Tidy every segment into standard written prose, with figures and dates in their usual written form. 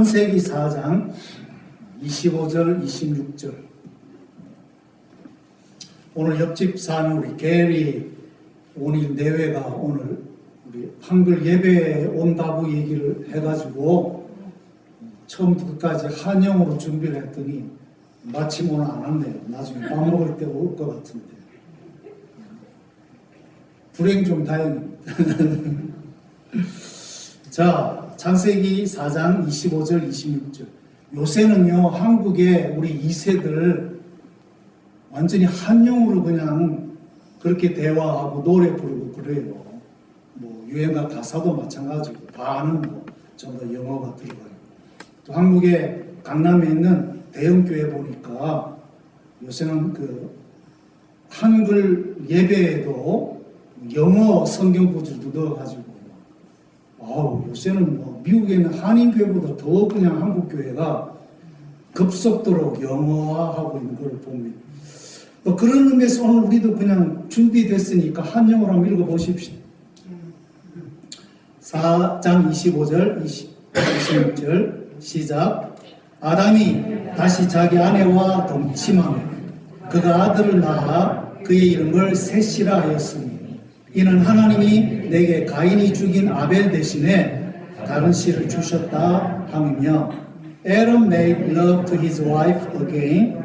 창세기 4장 25절 26절. 오늘 옆집 사는 우리 게리 온일 내외가 오늘 우리 한글 예배에 온다고 얘기를 해가지고 처음부터 끝까지 한영어로 준비를 했더니 마침 오늘 안 왔네요. 나중에 밥 먹을 때 올 것 같은데. 불행 좀 다행입니다. 자, 창세기 4장 25절 26절. 요새는요, 한국에 우리 2세들 완전히 한영어로 그냥 그렇게 대화하고 노래 부르고 그래요. 뭐 유행가 가사도 마찬가지고 다 아는 거 전부 다 영어가 들어가요. 또 한국의 강남에 있는 대형교회 보니까 요새는 그 한글 예배에도 영어 성경 구절도 넣어가지고, 요새는 뭐 미국에는 한인교회보다 더 그냥 한국교회가 급속도로 영어화하고 있는 걸 봅니다. 뭐 그런 의미에서 오늘 우리도 그냥 준비됐으니까 한영어로 한번 읽어보십시오. 4장 25절 26절 시작. 아담이 다시 자기 아내와 동침하며 그가 아들을 낳아 그의 이름을 셋이라 하였으니 이는 하나님이 내게 가인이 죽인 아벨 대신에 다른 씨를 주셨다 함이며, Adam made love to his wife again.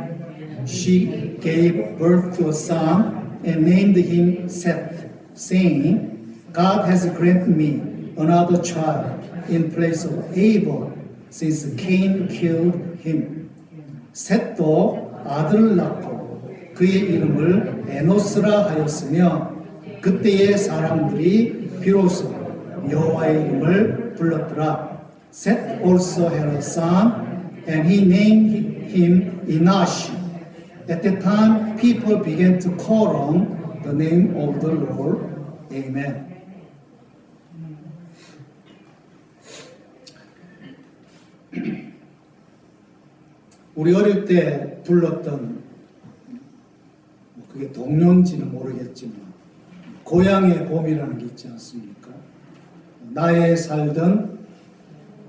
She gave birth to a son and named him Seth, saying, God has granted me another child in place of Abel, since Cain killed him. 셋도 아들을 낳고 그의 이름을 에노스라 하였으며 그때의 사람들이 비로소 여호와의 이름을 불렀더라. Seth also had a son, and he named him Enosh. At that time, people began to call on the name of the Lord. Amen. 우리 어릴 때 불렀던, 그게 동요인지는 모르겠지만 고향의 봄이라는 게 있지 않습니까? 나의 살던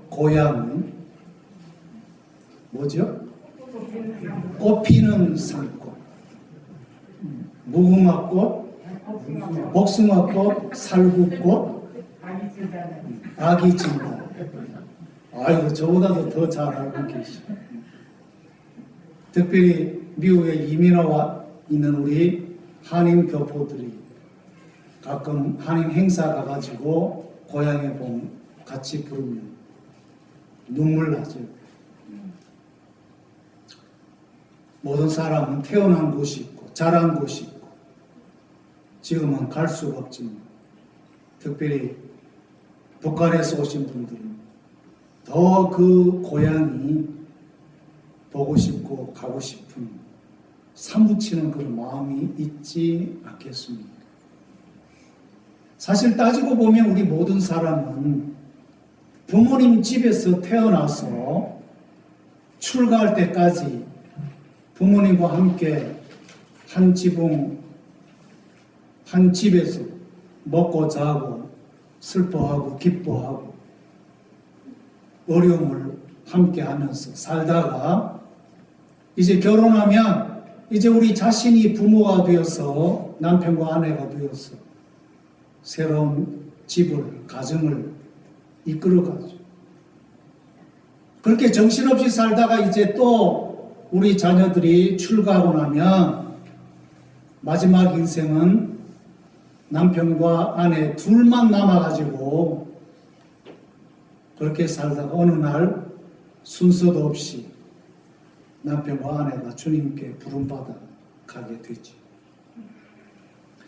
고향은 뭐죠? 꽃피는 산꽃, 무궁화꽃, 복숭아꽃, 살구꽃, 아기 진달. 아이고, 저보다도 더 잘 알고 계시죠. 특별히 미국에 이민와 있는 우리 한인 교포들이 가끔 한인 행사 가가지고 고향의 봄 같이 부르면 눈물 나죠. 모든 사람은 태어난 곳이 있고 자란 곳이 있고 지금은 갈 수가 없지만, 특별히 북한에서 오신 분들은 더 그 고향이 보고 싶고 가고 싶은 사무치는 그런 마음이 있지 않겠습니까? 사실 따지고 보면 우리 모든 사람은 부모님 집에서 태어나서 출가할 때까지 부모님과 함께 한 지붕, 한 집에서 먹고 자고 슬퍼하고 기뻐하고 어려움을 함께 하면서 살다가 이제 결혼하면 이제 우리 자신이 부모가 되어서 남편과 아내가 되어서 새로운 집을, 가정을 이끌어가죠. 그렇게 정신없이 살다가 이제 또 우리 자녀들이 출가하고 나면 마지막 인생은 남편과 아내 둘만 남아가지고 그렇게 살다가 어느 날 순서도 없이 남편과 아내가 주님께 부름받아 가게 되죠.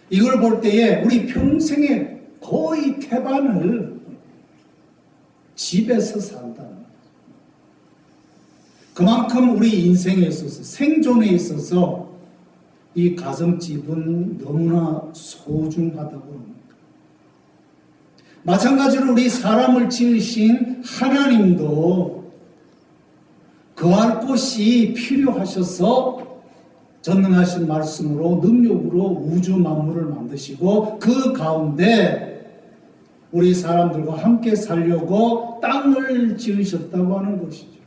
이걸 볼 때에 우리 평생의 거의 태반을 집에서 산다는 거죠. 그만큼 우리 인생에 있어서, 생존에 있어서 이 가정집은 너무나 소중하다고 합니다. 마찬가지로 우리 사람을 지으신 하나님도 거할 곳이 필요하셔서 전능하신 말씀으로 능력으로 우주 만물을 만드시고 그 가운데 우리 사람들과 함께 살려고 땅을 지으셨다고 하는 것이죠.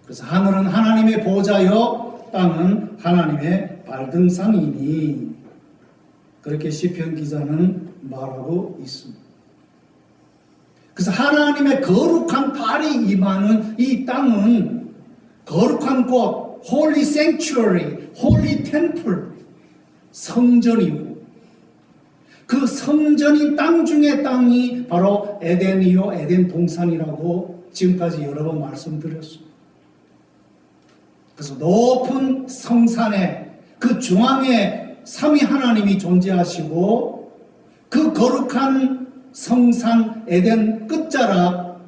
그래서 하늘은 하나님의 보좌요, 땅은 하나님의 발등상이니, 그렇게 시편 기자는 말하고 있습니다. 그래서 하나님의 거룩한 발이 임하는 이 땅은 거룩한 곳, Holy Sanctuary, Holy Temple, 성전이고, 그 성전인 땅 중에 땅이 바로 에덴이요, 에덴 동산이라고 지금까지 여러 번 말씀드렸습니다. 그래서 높은 성산에 그 중앙에 삼위 하나님이 존재하시고, 그 거룩한 성산 에덴 끝자락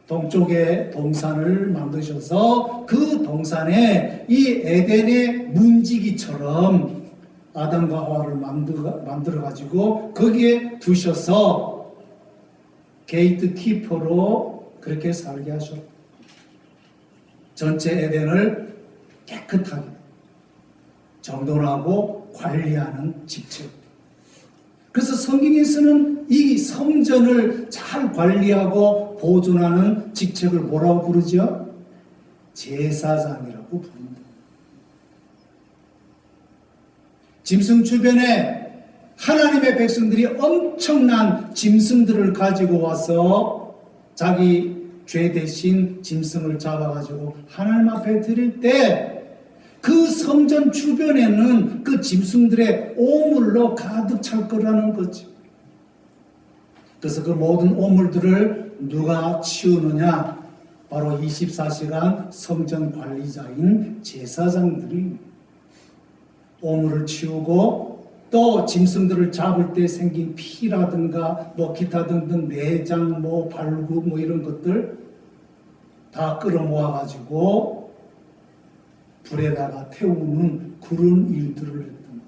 동쪽에 동산을 만드셔서 그 동산에 이 에덴의 문지기처럼 아담과 하와를 만들어 가지고 거기에 두셔서 게이트 키퍼로 그렇게 살게 하셨다. 전체 에덴을 깨끗하게 정돈하고 관리하는 직책. 그래서 성경에서는 이 성전을 잘 관리하고 보존하는 직책을 뭐라고 부르죠? 제사장이라고 부릅니다. 짐승 주변에 하나님의 백성들이 엄청난 짐승들을 가지고 와서 자기 죄 대신 짐승을 잡아가지고 하나님 앞에 드릴 때 그 성전 주변에는 그 짐승들의 오물로 가득 찰 거라는 거죠. 그래서 그 모든 오물들을 누가 치우느냐? 바로 24시간 성전 관리자인 제사장들이 오물을 치우고, 또 짐승들을 잡을 때 생긴 피라든가 뭐 기타 등등 내장, 뭐 발굽 뭐 이런 것들 다 끌어모아 가지고 불에다가 태우는 그런 일들을 했던.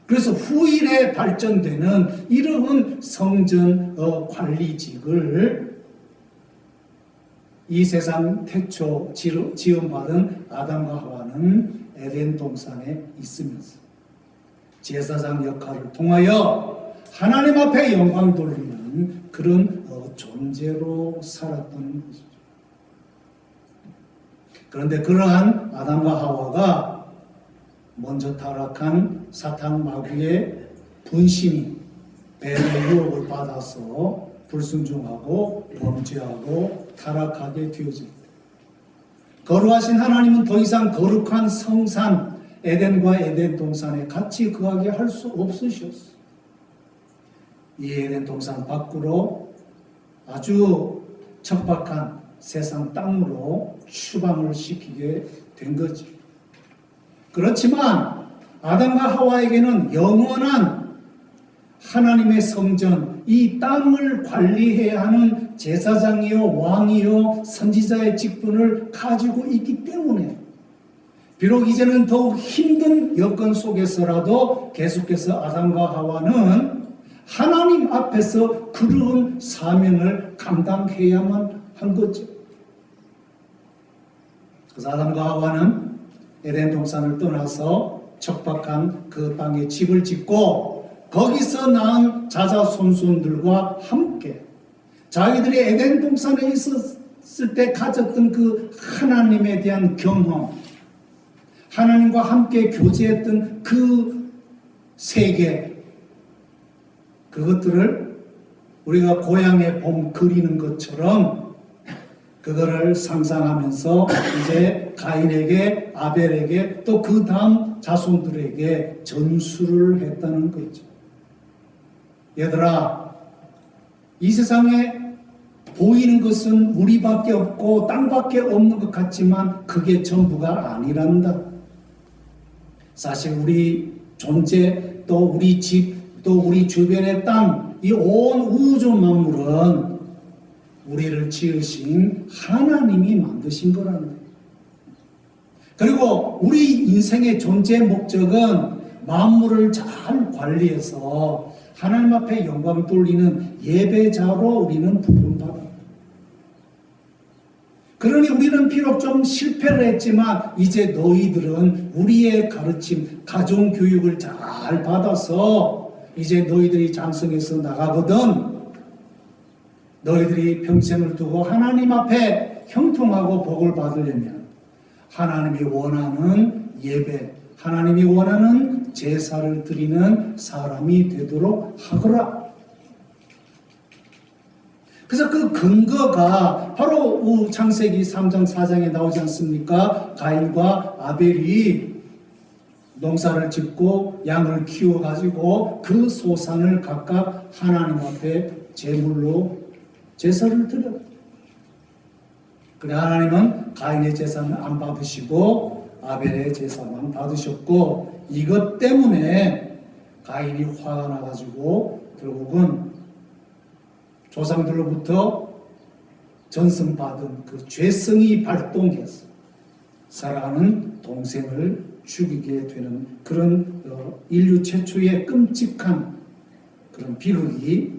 그래서 후일에 발전되는 이러한 성전 관리직을 이 세상 태초 지음받은 아담과 하와는 에덴 동산에 있으면서 제사장 역할을 통하여 하나님 앞에 영광 돌리는 그런 존재로 살았던 것이죠. 그런데 그러한 아담과 하와가 먼저 타락한 사탄 마귀의 분심이 뱀의 유혹을 받아서 불순종하고 범죄하고 타락하게 되어집니다. 거룩하신 하나님은 더 이상 거룩한 성산 에덴과 에덴 동산에 같이 거하게 할 수 없으셨어요. 이 에덴 동산 밖으로 아주 척박한 세상 땅으로 추방을 시키게 된 거지. 그렇지만 아담과 하와에게는 영원한 하나님의 성전, 이 땅을 관리해야 하는 제사장이요, 왕이요, 선지자의 직분을 가지고 있기 때문에 비록 이제는 더욱 힘든 여건 속에서라도 계속해서 아담과 하와는 하나님 앞에서 그런 사명을 감당해야만 한 거죠. 그래서 아담과 하와는 에덴 동산을 떠나서 척박한 그 땅에 집을 짓고 거기서 낳은 자자손손들과 함께 자기들이 에덴 동산에 있었을 때 가졌던 그 하나님에 대한 경험, 하나님과 함께 교제했던 그 세계, 그것들을 우리가 고향의 봄 그리는 것처럼 그거를 상상하면서 이제 가인에게, 아벨에게, 또 그 다음 자손들에게 전수를 했다는 거죠. 얘들아, 이 세상에 보이는 것은 우리밖에 없고 땅밖에 없는 것 같지만 그게 전부가 아니란다. 사실 우리 존재, 또 우리 집, 또 우리 주변의 땅, 이 온 우주 만물은 우리를 지으신 하나님이 만드신 거라는 거예요. 그리고 우리 인생의 존재 목적은 만물을 잘 관리해서 하나님 앞에 영광 돌리는 예배자로 우리는 부름받아. 그러니 우리는 비록 좀 실패를 했지만 이제 너희들은 우리의 가르침, 가정교육을 잘 받아서 이제 너희들이 장성해서 나가거든 너희들이 평생을 두고 하나님 앞에 형통하고 복을 받으려면 하나님이 원하는 예배, 하나님이 원하는 제사를 드리는 사람이 되도록 하거라. 그래서 그 근거가 바로 창세기 3장 4장에 나오지 않습니까? 가인과 아벨이 농사를 짓고 양을 키워가지고 그 소산을 각각 하나님 앞에 제물로 제사를 드려. 그래 하나님은 가인의 제사는 안 받으시고 아벨의 제사만 받으셨고 이것 때문에 가인이 화가 나가지고 결국은 조상들로부터 전승받은 그 죄성이 발동해서 사랑하는 동생을 죽이게 되는 그런 인류 최초의 끔찍한 그런 비극이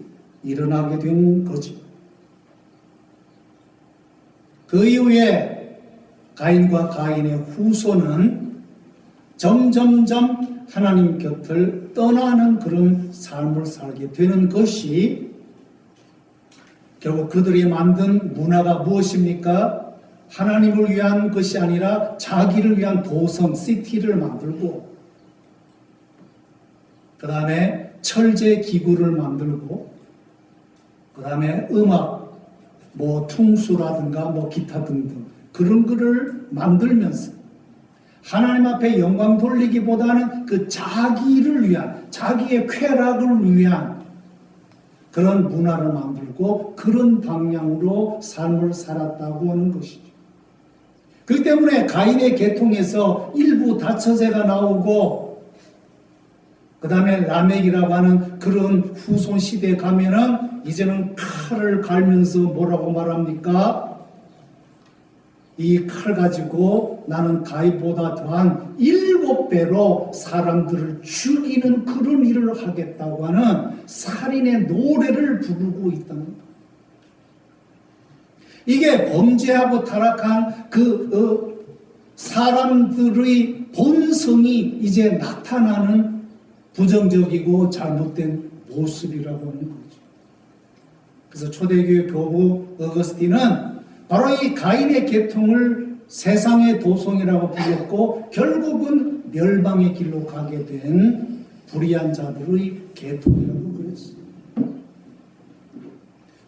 일어나게 된 거죠. 그 이후에 가인과 가인의 후손은 점점점 하나님 곁을 떠나는 그런 삶을 살게 되는 것이 결국 그들이 만든 문화가 무엇입니까? 하나님을 위한 것이 아니라 자기를 위한 도성, 시티를 만들고 그 다음에 철제 기구를 만들고 그 다음에 음악, 퉁수라든가 기타 등등 그런 거를 만들면서 하나님 앞에 영광 돌리기보다는 그 자기를 위한, 자기의 쾌락을 위한 그런 문화를 만들고 그런 방향으로 삶을 살았다고 하는 것이죠. 그렇기 때문에 가인의 계통에서 일부 다처제가 나오고 그 다음에 라멕이라고 하는 그런 후손 시대에 가면은 이제는 칼을 갈면서 뭐라고 말합니까? 이 칼 가지고 나는 가인보다 더한 7배로 사람들을 죽이는 그런 일을 하겠다고 하는 살인의 노래를 부르고 있다는 것. 이게 범죄하고 타락한 사람들의 본성이 이제 나타나는 부정적이고 잘못된 모습이라고 하는 거죠. 그래서 초대교회 교부 어거스틴은 바로 이 가인의 계통을 세상의 도성이라고 불렀고 결국은 멸망의 길로 가게 된 불의한 자들의 계통이라고 그랬어요.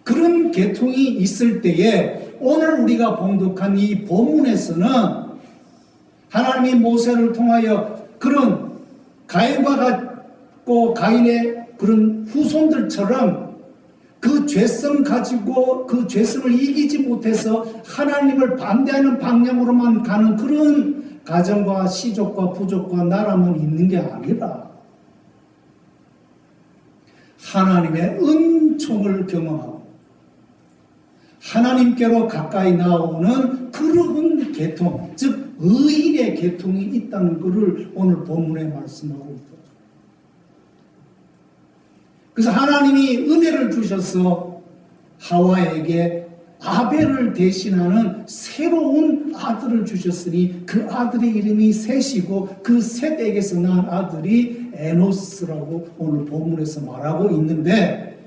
그런 계통이 있을 때에 오늘 우리가 봉독한 이 본문에서는 하나님이 모세를 통하여 그런 가인과 같고 가인의 그런 후손들처럼 그 죄성 가지고 그 죄성을 이기지 못해서 하나님을 반대하는 방향으로만 가는 그런 가정과 시족과 부족과 나라만 있는 게 아니라 하나님의 은총을 경험하고 하나님께로 가까이 나오는 그런 계통, 즉 의인의 계통이 있다는 것을 오늘 본문에 말씀하고 있다. 그래서 하나님이 은혜를 주셔서 하와에게 아벨을 대신하는 새로운 아들을 주셨으니 그 아들의 이름이 셋이고 그 셋에게서 난 아들이 에노스라고 오늘 본문에서 말하고 있는데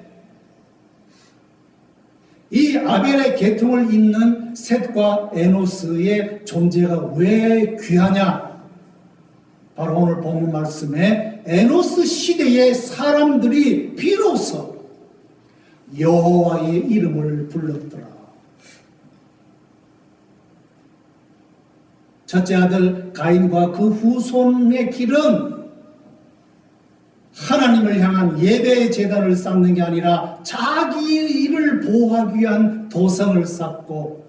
이 아벨의 계통을 잇는 셋과 에노스의 존재가 왜 귀하냐? 바로 오늘 본문 말씀에 에노스 시대의 사람들이 비로소 여호와의 이름을 불렀더라. 첫째 아들 가인과 그 후손의 길은 하나님을 향한 예배의 제단을 쌓는 게 아니라 자기의 일을 보호하기 위한 도성을 쌓고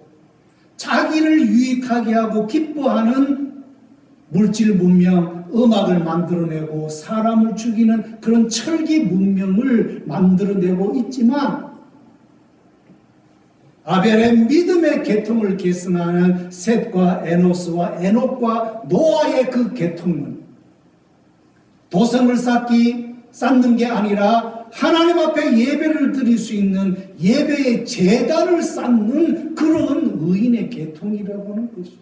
자기를 유익하게 하고 기뻐하는 물질 문명, 음악을 만들어내고 사람을 죽이는 그런 철기 문명을 만들어내고 있지만 아벨의 믿음의 계통을 계승하는 셋과 에노스와 에녹과 노아의 그 계통은 도성을 쌓는 게 아니라 하나님 앞에 예배를 드릴 수 있는 예배의 제단을 쌓는 그런 의인의 계통이라고 하는 것이죠.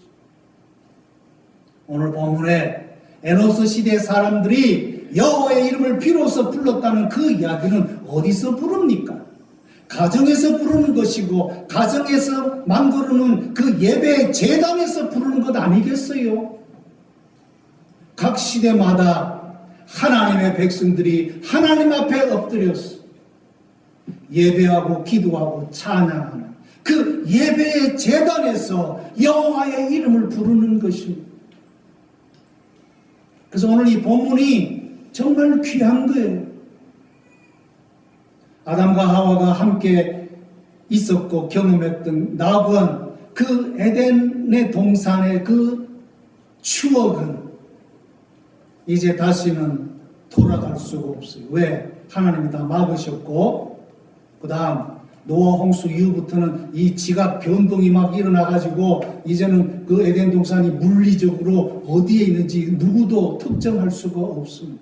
오늘 본문에 에노스 시대 사람들이 여호와의 이름을 비로소 불렀다는 그 이야기는 어디서 부릅니까? 가정에서 부르는 것이고 가정에서 만들어놓은 그 예배 제단에서 부르는 것 아니겠어요? 각 시대마다 하나님의 백성들이 하나님 앞에 엎드려서 예배하고 기도하고 찬양하는 그 예배의 제단에서 여호와의 이름을 부르는 것입니다. 그래서 오늘 이 본문이 정말 귀한 거예요. 아담과 하와가 함께 있었고 경험했던 낙원, 그 에덴의 동산의 그 추억은 이제 다시는 돌아갈 수가 없어요. 왜? 하나님이 다 막으셨고, 그 다음 노아 홍수 이후부터는 이 지각 변동이 막 일어나가지고 이제는 그 에덴 동산이 물리적으로 어디에 있는지 누구도 특정할 수가 없습니다.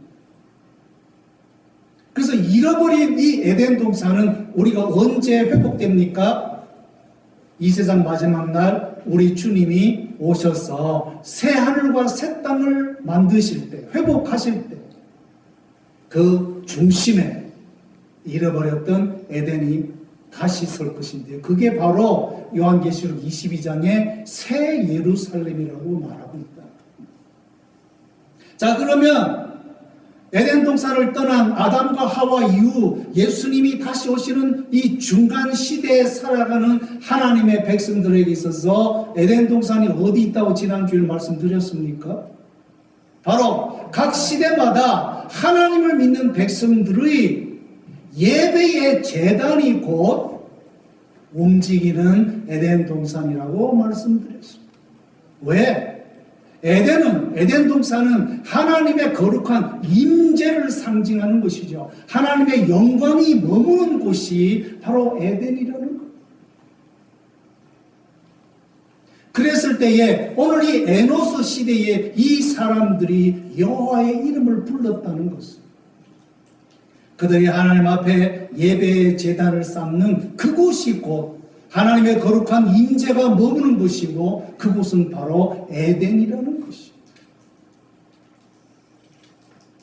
그래서 잃어버린 이 에덴 동산은 우리가 언제 회복됩니까? 이 세상 마지막 날 우리 주님이 오셔서 새 하늘과 새 땅을 만드실 때, 회복하실 때 그 중심에 잃어버렸던 에덴이 다시 설 것인데 그게 바로 요한계시록 22장의 새 예루살렘이라고 말하고 있다. 자, 그러면 에덴 동산을 떠난 아담과 하와 이후 예수님이 다시 오시는 이 중간 시대에 살아가는 하나님의 백성들에게 있어서 에덴 동산이 어디 있다고 지난주에 말씀드렸습니까? 바로 각 시대마다 하나님을 믿는 백성들의 예배의 제단이 곧 움직이는 에덴 동산이라고 말씀드렸습니다. 왜? 에덴 동산은 하나님의 거룩한 임재를 상징하는 것이죠. 하나님의 영광이 머무는 곳이 바로 에덴이라는 것. 그랬을 때에 오늘 이 에노스 시대에 이 사람들이 여호와의 이름을 불렀다는 것은 그들이 하나님 앞에 예배의 제단을 쌓는 그곳이 곧 하나님의 거룩한 임재가 머무는 곳이고 그곳은 바로 에덴이라는 것입니다.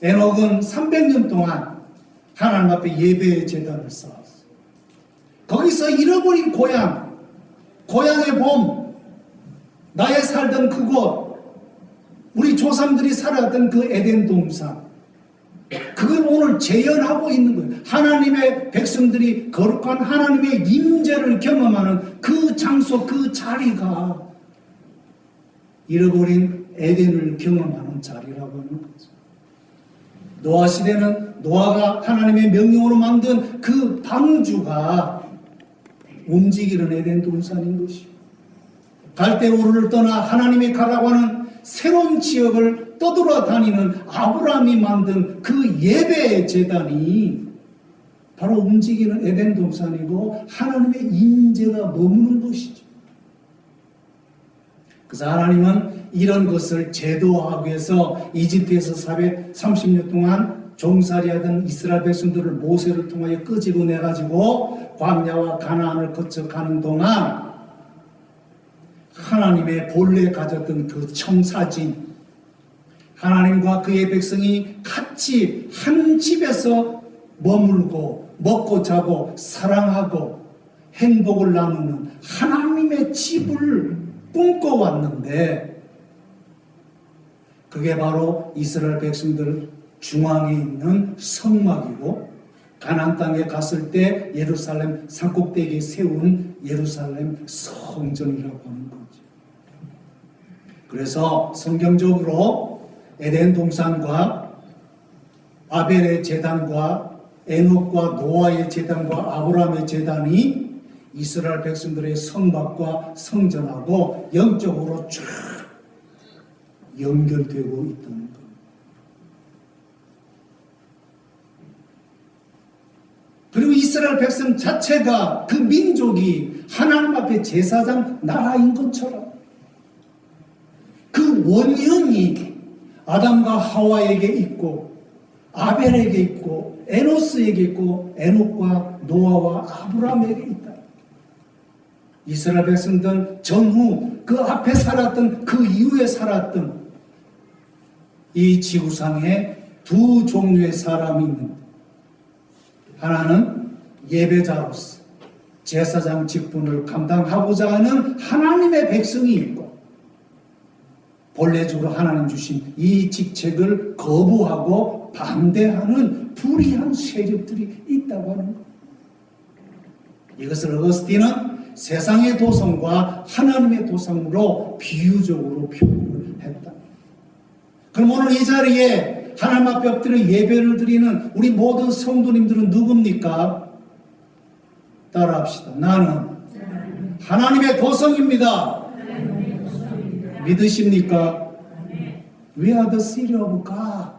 에녹은 300년 동안 하나님 앞에 예배의 제단을 쌓았어요. 거기서 잃어버린 고향의 봄, 나의 살던 그곳, 우리 조상들이 살았던 그 에덴 동산, 그걸 오늘 재현하고 있는 거예요. 하나님의 백성들이 거룩한 하나님의 임재를 경험하는 그 장소, 그 자리가 잃어버린 에덴을 경험하는 자리라고 하는 거죠. 노아 시대는 노아가 하나님의 명령으로 만든 그 방주가 움직이는 에덴 동산인 것이요. 갈대우르를 떠나 하나님이 가라고 하는 새로운 지역을 떠돌아다니는 아브라함이 만든 그 예배의 제단이 바로 움직이는 에덴 동산이고 하나님의 임재가 머무는 곳이죠. 그래서 하나님은 이런 것을 제도화하기 위해서 이집트에서 430년 동안 종살이하던 이스라엘 백성들을 모세를 통하여 끄집어내가지고 광야와 가나안을 거쳐 가는 동안 하나님의 본래 가졌던 그 청사진, 하나님과 그의 백성이 같이 한 집에서 머물고 먹고 자고 사랑하고 행복을 나누는 하나님의 집을 꿈꿔왔는데 그게 바로 이스라엘 백성들 중앙에 있는 성막이고 가나안 땅에 갔을 때 예루살렘 산꼭대기에 세운 예루살렘 성전이라고 하는 거죠. 그래서 성경적으로 에덴 동산과 아벨의 제단과 에녹과 노아의 제단과 아브라함의 제단이 이스라엘 백성들의 성막과 성전하고 영적으로 쫙 연결되고 있다는 겁니다. 그리고 이스라엘 백성 자체가 그 민족이 하나님 앞에 제사장 나라인 것처럼 그 원형이 아담과 하와에게 있고 아벨에게 있고 에노스에게 있고 에녹과 노아와 아브라함에게 있다. 이스라엘 백성들 전후 그 앞에 살았던 그 이후에 살았던 이 지구상에 두 종류의 사람이 있는데, 하나는 예배자로서 제사장 직분을 감당하고자 하는 하나님의 백성이 있고, 본래적으로 하나님 주신 이 직책을 거부하고 반대하는 불의한 세력들이 있다고 하는 것. 이것을 어거스틴은 세상의 도성과 하나님의 도성으로 비유적으로 표현을 했다. 그럼 오늘 이 자리에 하나님 앞에 엎드려 예배를 드리는 우리 모든 성도님들은 누굽니까? 따라합시다. 나는 하나님의 도성입니다. 믿으십니까? We are the city of God.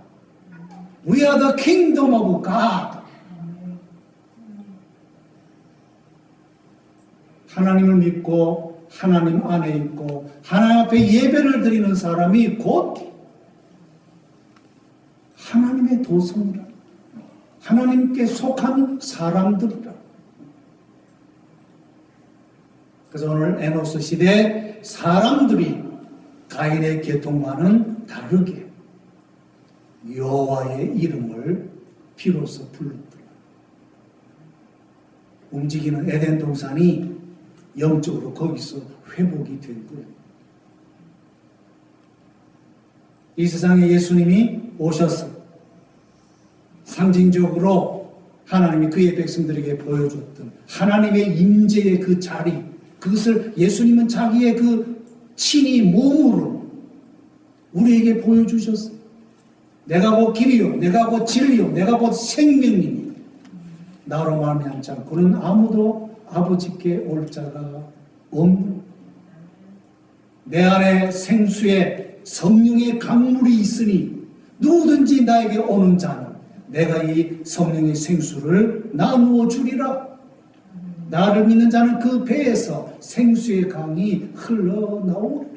We are the kingdom of God. 하나님을 믿고 하나님 안에 있고 하나님 앞에 예배를 드리는 사람이 곧 하나님의 도성이라, 하나님께 속한 사람들이라. 그래서 오늘 에노스 시대 사람들이 가인의 계통과는 다르게 여호와의 이름을 비로소 불렀더라. 움직이는 에덴 동산이 영적으로 거기서 회복이 된 거예요. 이 세상에 예수님이 오셔서 상징적으로 하나님이 그의 백성들에게 보여줬던 하나님의 임재의 그 자리, 그것을 예수님은 자기의 그 친히 몸으로 우리에게 보여주셨어요. 내가 곧 길이요, 내가 곧 진리요, 내가 곧 생명이니 나로 말미암지 않고는 아무도 아버지께 올 자가 없는, 내 안에 생수의 성령의 강물이 있으니 누구든지 나에게 오는 자는 내가 이 성령의 생수를 나누어 주리라. 나를 믿는 자는 그 배에서 생수의 강이 흘러나오리라.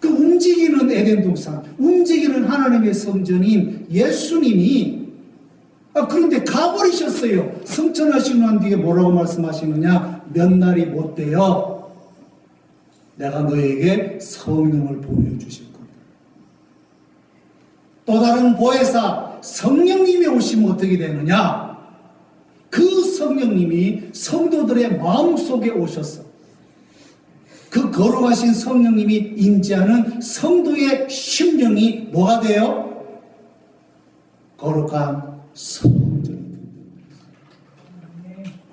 그 움직이는 에덴 동산, 움직이는 하나님의 성전인 예수님이 그런데 가버리셨어요. 승천하시고 난 뒤에 뭐라고 말씀하시느냐? 몇 날이 못 되어 내가 너에게 성령을 보내주실 겁니다. 또 다른 보혜사 성령님이 오시면 어떻게 되느냐? 그 성령님이 성도들의 마음속에 오셔서 그 거룩하신 성령님이 임재하는 성도의 심령이 뭐가 돼요? 거룩한 성전.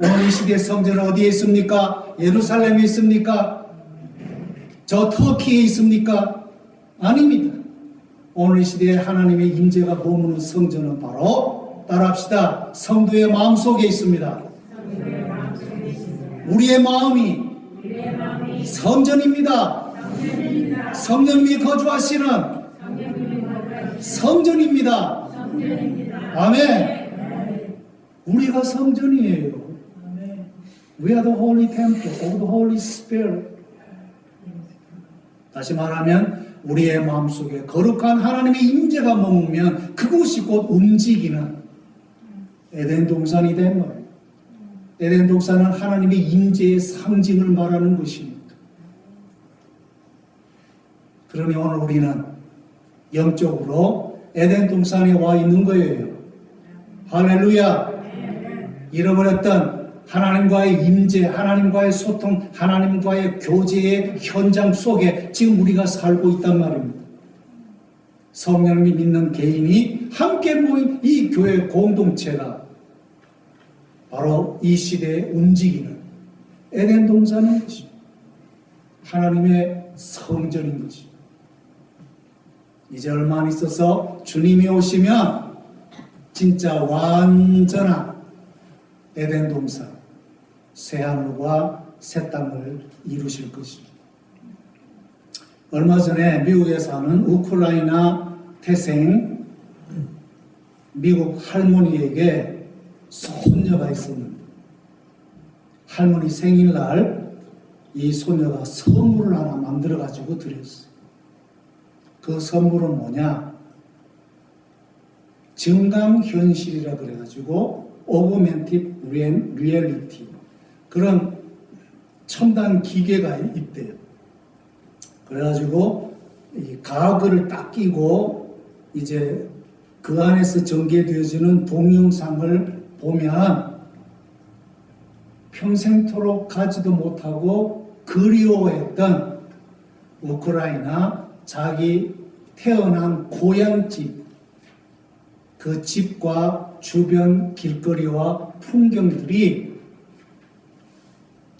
오늘 이 시대의 성전은 어디에 있습니까? 예루살렘에 있습니까? 저 터키에 있습니까? 아닙니다. 오늘 이 시대에 하나님의 임재가 머무는 성전은 바로, 따라합시다, 성도의 마음속에 있습니다. 우리의 마음이 성전입니다. 성령님이 거주하시는 성전입니다. 아멘. 우리가 성전이에요. We are the holy temple of the Holy Spirit. 다시 말하면 우리의 마음속에 거룩한 하나님의 임재가 머물면 그곳이 곧 움직이는 에덴 동산이 된 거예요. 에덴 동산은 하나님의 임재의 상징을 말하는 것입니다. 그러니 오늘 우리는 영적으로 에덴 동산에 와 있는 거예요. 할렐루야. 잃어버렸던 하나님과의 임재, 하나님과의 소통, 하나님과의 교제의 현장 속에 지금 우리가 살고 있단 말입니다. 성령님이 믿는 개인이 함께 모인 이 교회 공동체가 바로 이 시대에 움직이는 에덴 동산인 것입니다. 하나님의 성전인 것입니다. 이제 얼마 안 있어서 주님이 오시면 진짜 완전한 에덴 동산, 새하늘과 새 땅을 이루실 것입니다. 얼마 전에 미국에 사는 우크라이나 태생 미국 할머니에게 손녀가 있었는데, 할머니 생일날 이 손녀가 선물을 하나 만들어 가지고 드렸어요. 그 선물은 뭐냐? 증강현실이라 그래가지고 오그멘티드 리얼리티, 그런 첨단 기계가 있대요. 그래가지고 이 가글을 딱 끼고 이제 그 안에서 전개되어지는 동영상을 보면 평생토록 가지도 못하고 그리워했던 우크라이나 자기 태어난 고향집, 그 집과 주변 길거리와 풍경들이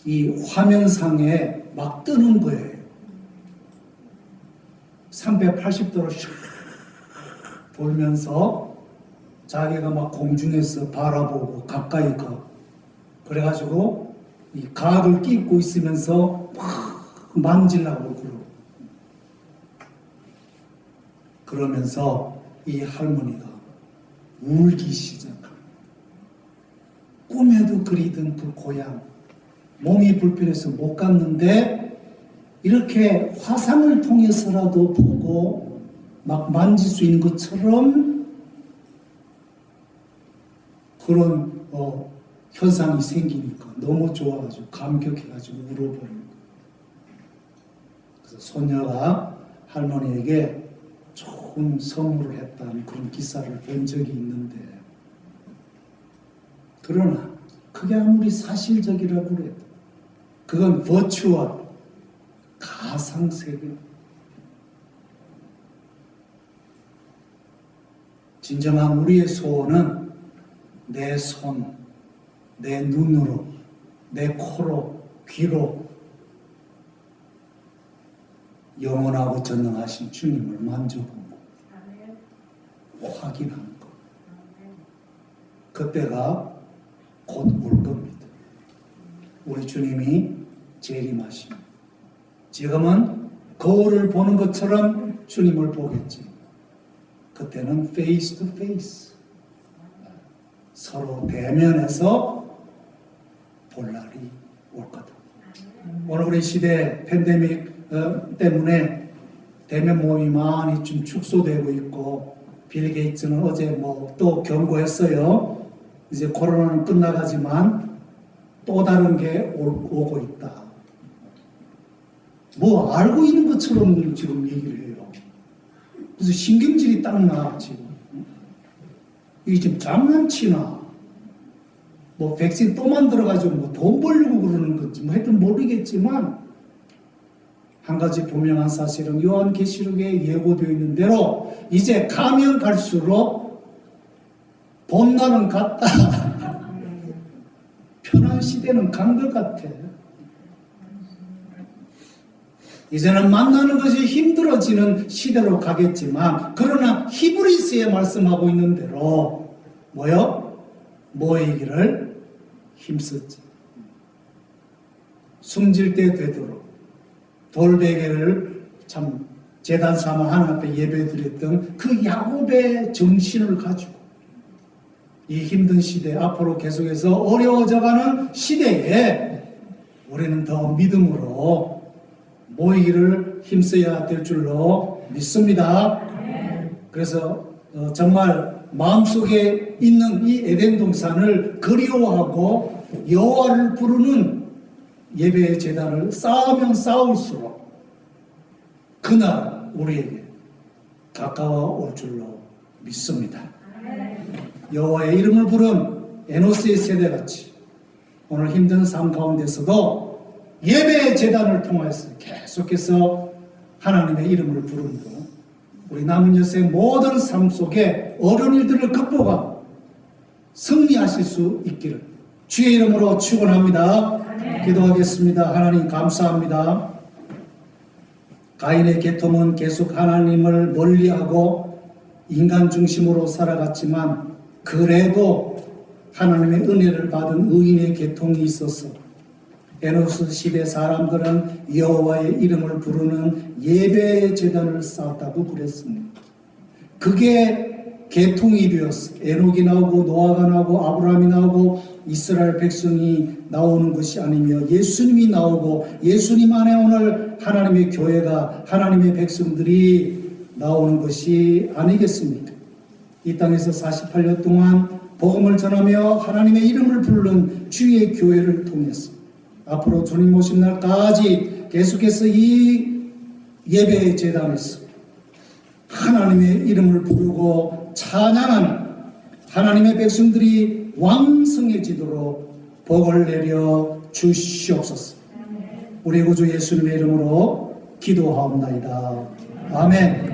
이 화면상에 막 뜨는 거예요. 380도로 샥 돌면서 자기가 막 공중에서 바라보고 가까이 가. 그래가지고 이 가을 끼고 있으면서 막 만지려고 그러고. 그러면서 이 할머니가 울기 시작합니다. 꿈에도 그리던 그 고향, 몸이 불편해서 못 갔는데 이렇게 화상을 통해서라도 보고 막 만질 수 있는 것처럼 그런 현상이 생기니까 너무 좋아가지고 감격해가지고 울어버린 거예요. 그래서 소녀가 할머니에게 좋은 선물을 했다는 그런 기사를 본 적이 있는데, 그러나 그게 아무리 사실적이라고 해도 그건 버추얼, 가상세계. 진정한 우리의 소원은 내 손, 내 눈으로, 내 코로, 귀로 영원하고 전능하신 주님을 만져보고 확인하는 것. 그때가 곧 올 겁니다. 우리 주님이 재림하십니다. 지금은 거울을 보는 것처럼 주님을 보겠지. 그때는 face to face, 서로 대면해서 볼 날이 올 거다. 오늘 우리 시대 팬데믹 때문에 대면 모임이 많이 좀 축소되고 있고, 빌 게이츠는 어제 또 경고했어요. 이제 코로나는 끝나가지만 또 다른 게 오고 있다. 알고 있는 것처럼 지금 얘기를 해요. 그래서 신경질이 딱 나, 지금. 이게 지금 장난치나? 백신 또 만들어가지고 돈 벌려고 그러는 건지 하여튼 모르겠지만, 한 가지 분명한 사실은 요한계시록에 예고되어 있는 대로 이제 가면 갈수록 봄날은 갔다. 편한 시대는 간 것 같아. 이제는 만나는 것이 힘들어지는 시대로 가겠지만, 그러나 히브리서에 말씀하고 있는 대로 모이기를 힘쓰지. 숨질 때 되도록 돌베개를 참 제단 삼아 하나님 앞에 예배드렸던 그 야곱의 정신을 가지고 이 힘든 시대, 앞으로 계속해서 어려워져가는 시대에 우리는 더 믿음으로 모이기를 힘써야 될 줄로 믿습니다. 그래서 정말 마음속에 있는 이 에덴 동산을 그리워하고 여호와를 부르는 예배의 제단을 쌓으면 쌓을수록 그날 우리에게 가까워 올 줄로 믿습니다. 여호와의 이름을 부른 에노스의 세대같이 오늘 힘든 삶 가운데서도 예배의 제단을 통해서 계속해서 하나님의 이름을 부르고 우리 남은 여생 모든 삶 속에 어려운 일들을 극복하고 승리하실 수 있기를 주의 이름으로 축원합니다. 기도하겠습니다. 하나님 감사합니다. 가인의 계통은 계속 하나님을 멀리하고 인간 중심으로 살아갔지만 그래도 하나님의 은혜를 받은 의인의 계통이 있어서 에노스 시대 사람들은 여호와의 이름을 부르는 예배의 제단을 쌓았다고 그랬습니다. 그게 계통이 되었어. 에녹이 나오고 노아가 나오고 아브라함이 나오고 이스라엘 백성이 나오는 것이 아니며 예수님이 나오고 예수님 안에 오늘 하나님의 교회가 하나님의 백성들이 나오는 것이 아니겠습니까? 이 땅에서 48년 동안 복음을 전하며 하나님의 이름을 부르는 주의 교회를 통해서 앞으로 주님 오신 날까지 계속해서 이 예배 제단에서 하나님의 이름을 부르고 찬양하는 하나님의 백성들이 왕성해지도록 복을 내려 주시옵소서. 우리 구주 예수님의 이름으로 기도하옵나이다. 아멘.